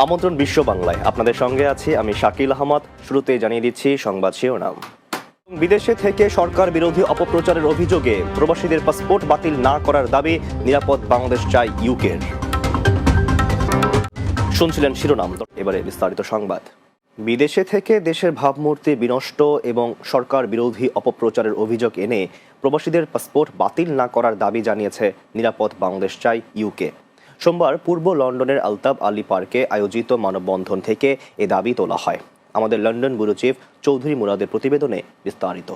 আমন্ত্রণ বিশ্ব বাংলায় আপনাদের সঙ্গে আছি আমি শাকিল আহমদ। শুরুতে জানিয়ে দিচ্ছি সংবাদ শিরোনাম। বিদেশে থেকে সরকার বিরোধী অপপ্রচারের অভিযোগে প্রবাসীদের পাসপোর্ট বাতিল না করার দাবি নিরাপদ বাংলাদেশ চাই ইউকের। শুনছিলেন শিরোনাম, এবারে বিস্তারিত সংবাদ। বিদেশে থেকে দেশের ভাবমূর্তি বিনষ্ট এবং সরকার বিরোধী অপপ্রচারের অভিযোগ এনে প্রবাসীদের পাসপোর্ট বাতিল না করার দাবি জানিয়েছে নিরাপদ বাংলাদেশ চাই ইউকে। সোমবার পূর্ব লন্ডনের আলতাব আলী পার্কে আয়োজিত মানববন্ধন থেকে এ দাবি তোলা হয়। আমাদের লন্ডন ব্যুরো চিফ চৌধুরী মুরাদের প্রতিবেদনে বিস্তারিত।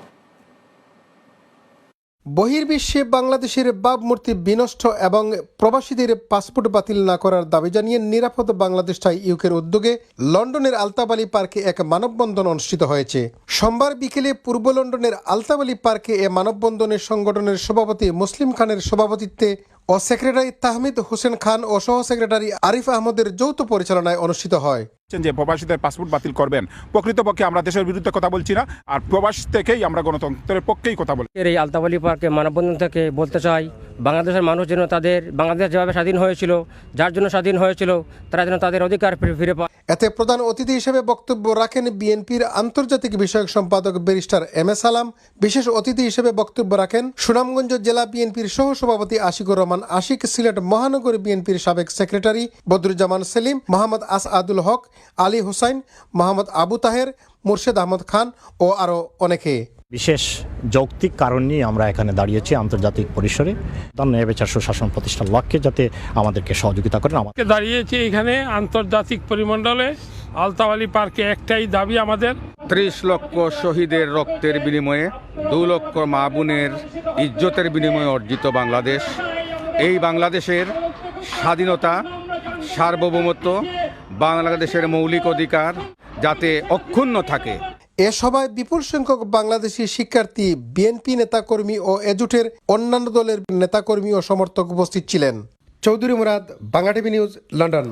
বহির্বিশ্বে বাংলাদেশের ভাবমূর্তি বিনষ্ট এবং প্রবাসীদের পাসপোর্ট বাতিল না করার দাবি জানিয়ে নিরাপদ বাংলাদেশ চাই ইউকের উদ্যোগে লন্ডনের আলতাব আলী পার্কে এক মানববন্ধন অনুষ্ঠিত হয়েছে। সোমবার বিকেলে পূর্ব লন্ডনের আলতাব আলী পার্কে এ মানববন্ধনের সংগঠনের সভাপতি মুসলিম খানের সভাপতিত্বে ও সেক্রেটারি তাহমিদ হোসেন খান ও সহ সেক্রেটারি আরিফ আহমদের যৌথ পরিচালনায় অনুষ্ঠিত হয়। যে প্রবাসীদের পাসপোর্ট বাতিল করবেন, প্রকৃতপক্ষে আমরা দেশের বিরুদ্ধে কথা বলছি না, আর প্রবাস থেকেই আমরা গণতন্ত্রের পক্ষেই কথা বলি। এই আলতাব আলী পার্কে মানববন্ধন থেকে বলতে চাই, বাংলাদেশের মানুষ যেন তাদের বাংলাদেশ যেভাবে স্বাধীন হয়েছিল, যার জন্য স্বাধীন হয়েছিল, তারা যেন তাদের অধিকার ফিরে পায়। এতে প্রধান অতিথি হিসেবে বক্তব্য রাখেন বিএনপির আন্তর্জাতিক বিষয়ক সম্পাদক ব্যারিস্টার এম এ সালাম। বিশেষ অতিথি হিসেবে বক্তব্য রাখেন সুনামগঞ্জ জেলা বিএনপির সহ সভাপতি আশিকুর রহমান আশিক, সিলেট মহানগর বিএনপির সাবেক সেক্রেটারি বদরুজ্জামান সেলিম, মোহাম্মদ আসাদুল হক, আলী হুসাইন, মোহাম্মদ আবু তাহের, মুর্শেদ আহমদ খান ও আরও অনেকে। বিশেষ যৌক্তিক কারণ নিয়ে আমরা এখানে দাঁড়িয়েছি আন্তর্জাতিক পরিসরে ন্যায় বিচার সুশাসন প্রতিষ্ঠার লক্ষ্যে যাতে আমাদেরকে সহযোগিতা করেন। আমাকে দাঁড়িয়েছি এখানে আন্তর্জাতিক পরিমণ্ডলে আলতাব আলী পার্কে একটাই দাবি আমাদের, 30 লক্ষ শহীদের রক্তের বিনিময়ে 2 লক্ষ মা বোনের ইজ্জতের বিনিময়ে অর্জিত বাংলাদেশ, এই বাংলাদেশের স্বাধীনতা, সার্বভৌমত্ব, বাংলাদেশের মৌলিক অধিকার যাতে অক্ষুণ্ণ থাকে। এ সভায় বিপুল সংখ্যক বাংলাদেশি শিক্ষার্থী, বিএনপি নেতাকর্মী ও এজুটের অন্যান্য দলের নেতাকর্মী ও সমর্থক উপস্থিত ছিলেন। Chowdhury Murad, Bangla TV news, London.